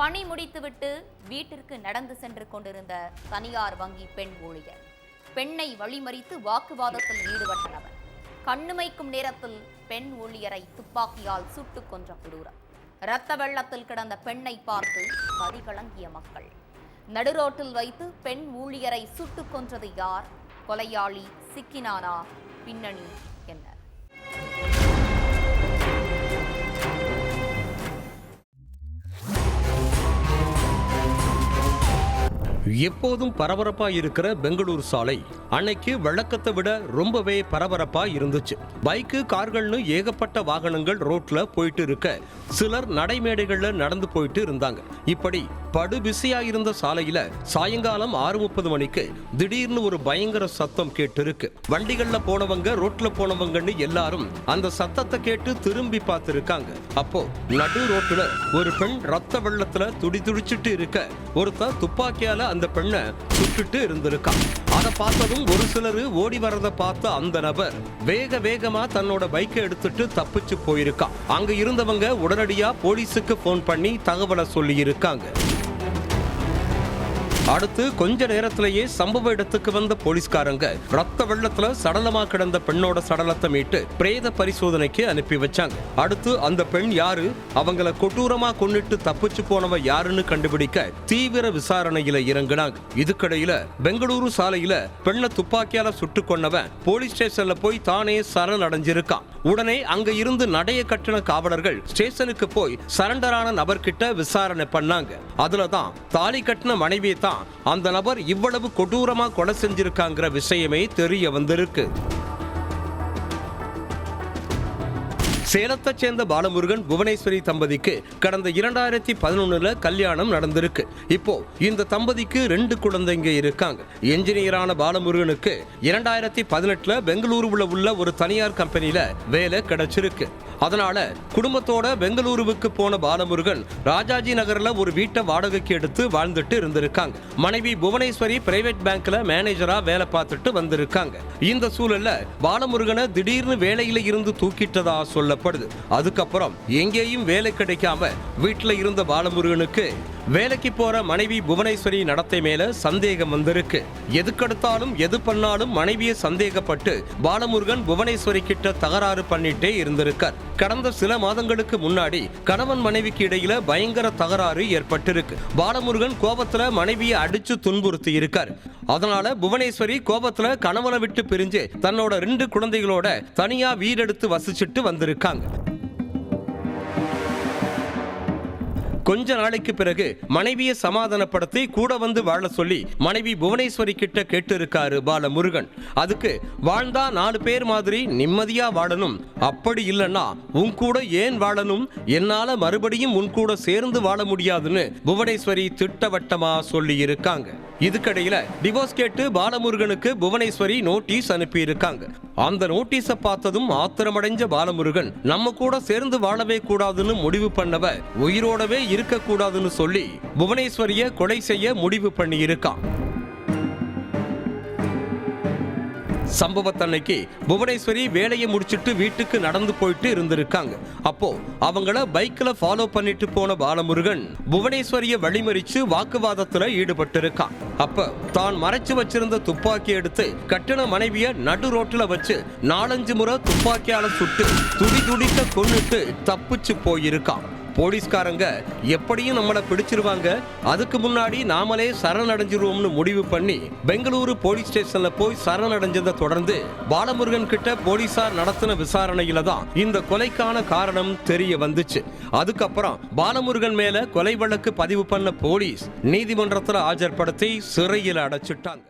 பணி முடித்துவிட்டு வீட்டிற்கு நடந்து சென்று கொண்டிருந்த தனியார் வங்கி பெண் ஊழியர் பெண்ணை வழிமறித்து வாக்குவாதத்தில் ஈடுபட்ட நபர் கண்ணுமைக்கும் நேரத்தில் பெண் ஊழியரை துப்பாக்கியால் சுட்டுக் கொன்ற கொடூரம். இரத்த வெள்ளத்தில் கிடந்த பெண்ணை பார்த்து கதிகலங்கிய மக்கள். நடுரோட்டில் வைத்து பெண் ஊழியரை சுட்டுக் கொன்றது யார்? கொலையாளி சிக்கினானா? பின்னணி என்ன? எப்போதும் பரபரப்பா இருக்கிற பெங்களூர் சாலை அன்னைக்கு வழக்கத்தை விட ரொம்பவே பரபரப்பா இருந்துச்சு. பைக்கு, கார்கள்னு ஏகப்பட்ட வாகனங்கள் ரோட்ல போயிட்டு இருக்க சிலர் நடைமேடைகள்ல நடந்து போயிட்டு இருந்தாங்க. இப்படி படு பிஸியா இருந்த சாலையில சாயங்காலம் 6:30 மணிக்கு திடீர்னு ஒரு பயங்கர சத்தம் கேட்டு இருக்கு. வண்டிகள்ல போனவங்க, ரோட்ல போனவங்கன்னு எல்லாரும் அந்த சத்தத்தை கேட்டு திரும்பி பார்த்திருக்காங்க. அப்போ நடு ரோட்ல ஒரு பெண் ரத்த வெள்ளத்துல துடிதுடிச்சிட்டு இருக்க ஒருத்தர் துப்பாக்கியால அந்த பெண்ணை சுட்டுட்டு இருந்திருக்கான். அதை பார்த்ததும் ஒரு சிலர் ஓடி வரத பார்த்த அந்த நபர் வேக வேகமா தன்னோட பைக்கை எடுத்துட்டு தப்பிச்சு போயிருக்கான். அங்க இருந்தவங்க உடனடியா போலீஸுக்கு போன் பண்ணி தகவலை சொல்லி இருக்காங்க. அடுத்து கொஞ்ச நேரத்திலேயே சம்பவ இடத்துக்கு வந்த போலீஸ்காரங்க ரத்த வெள்ளத்துல சடலமா கிடந்த பெண்ணோட சடலத்தை மீட்டு பிரேத பரிசோதனைக்கு அனுப்பி வச்சாங்க. அடுத்து அந்த பெண் யாரு, அவங்கள கொடூரமா கொன்னிட்டு தப்பிச்சு போனவ யாருன்னு கண்டுபிடிக்க தீவிர விசாரணையில இறங்கினாங்க. இதுக்கிடையில பெங்களூரு சாலையில பெண்ணை துப்பாக்கியால சுட்டு கொன்னவன் போலீஸ் ஸ்டேஷன்ல போய் தானே சரண் அடைஞ்சிருக்கான். உடனே அங்க இருந்து நடைய கட்டின காவலர்கள் ஸ்டேஷனுக்கு போய் சரண்டரான நபர்கிட்ட விசாரணை பண்ணாங்க. அதுலதான் தாலி கட்டின மனைவியை தான் அந்த நபர் இவ்வளவு கொடூரமா கொலை செஞ்சிருக்காங்கிற விஷயமே தெரிய வந்திருக்கு. சேலத்தை சேர்ந்த பாலமுருகன், புவனேஸ்வரி தம்பதிக்கு கடந்த 2011 கல்யாணம் நடந்திருக்கு. இப்போ இந்த தம்பதிக்கு 2 குழந்தைங்க இருக்காங்க. என்ஜினியரான பாலமுருகனுக்கு 2018 பெங்களூருவில் உள்ள ஒரு தனியார் கம்பெனியில வேலை கிடைச்சிருக்கு. அதனால குடும்பத்தோட பெங்களூருவுக்கு போன பாலமுருகன் ராஜாஜி நகர்ல ஒரு வீட்டை வாடகைக்கு எடுத்து வாழ்ந்துட்டு இருந்திருக்காங்க. மனைவி புவனேஸ்வரி பிரைவேட் பேங்க்ல மேனேஜரா வேலை பார்த்துட்டு வந்திருக்காங்க. இந்த சூழல்ல பாலமுருகனை திடீர்னு வேலையில இருந்து தூக்கிட்டதா சொல்லப்படுது. அதுக்கப்புறம் எங்கேயும் வேலை கிடைக்காம வீட்டுல இருந்த பாலமுருகனுக்கு வேலைக்கு போற மனைவி புவனேஸ்வரி நடத்தை மேல சந்தேகம் வந்திருக்கு. எதுக்கெடுத்தாலும் எது பண்ணாலும் மனைவியை சந்தேகப்பட்டு பாலமுருகன் புவனேஸ்வரி கிட்ட தகராறு பண்ணிட்டே இருந்திருக்கார். கடந்த சில மாதங்களுக்கு முன்னாடி கணவன் மனைவிக்கு இடையில பயங்கர தகராறு ஏற்பட்டிருக்கு. பாலமுருகன் கோபத்துல மனைவியை அடிச்சு துன்புறுத்தி இருக்கார். அதனால புவனேஸ்வரி கோபத்துல கணவனை விட்டு பிரிஞ்சு தன்னோட 2 குழந்தைகளோட தனியா வீடெடுத்து வசிச்சுட்டு வந்திருக்காங்க. கொஞ்ச நாளைக்கு பிறகு மனைவியை சமாதானப்படுத்தி கூட வந்து வாழ சொல்லி மனைவி புவனேஸ்வரி கிட்ட கேட்டு இருக்காரு பாலமுருகன். அதுக்கு வாழ்ந்தா 4 பேர் மாதிரி நிம்மதியா வாழணும், அப்படி இல்லைன்னா உன் கூட ஏன் வாழணும், என்னால மறுபடியும் உன் கூட சேர்ந்து வாழ முடியாதுன்னு புவனேஸ்வரி திட்டவட்டமா சொல்லி இருக்காங்க. இதுக்கடையில டிவோர்ஸ் கேட்டு பாலமுருகனுக்கு புவனேஸ்வரி நோட்டீஸ் அனுப்பி இருக்காங்க. அந்த நோட்டீஸை பார்த்ததும் ஆத்திரமடைஞ்ச பாலமுருகன் நம்ம கூட சேர்ந்து வாழவே கூடாதுன்னு முடிவு பண்ணவ உயிரோடவே இருக்க கூடாதுன்னு சொல்லி புவனேஸ்வரிய கொலை செய்ய முடிவு பண்ணி இருக்கான். சம்பவத்தன்னைக்கு புவனேஸ்வரி வேலையை முடிச்சிட்டு வீட்டுக்கு நடந்து போயிட்டு இருந்திருக்காங்க. அப்போ அவங்கள பைக்ல ஃபாலோ பண்ணிட்டு போன பாலமுருகன் புவனேஸ்வரிய வழிமறிச்சு வாக்குவாதத்துல ஈடுபட்டிருக்கான். அப்ப தான் மறைச்சு வச்சிருந்த துப்பாக்கி எடுத்து கட்டின மனைவிய நடு ரோட்ல வச்சு 4-5 முறை துப்பாக்கியால சுட்டு துடி துடிக்க கொன்னுட்டு தப்பிச்சு போயிருக்கான். போலீஸ்காரங்க எப்படியும் நம்மளை பிடிச்சிருவாங்க, அதுக்கு முன்னாடி நாமளே சரணடைஞ்சிருவோம்னு முடிவு பண்ணி பெங்களூரு போலீஸ் ஸ்டேஷன்ல போய் சரணடைஞ்சதை தொடர்ந்து பாலமுருகன் கிட்ட போலீசார் நடத்தின விசாரணையில தான் இந்த கொலைக்கான காரணம் தெரிய வந்துச்சு. அதுக்கப்புறம் பாலமுருகன் மேல கொலை வழக்கு பதிவு பண்ண போலீஸ் நீதிமன்றத்தில் ஆஜர்படுத்தி சிறையில் அடைச்சிட்டாங்க.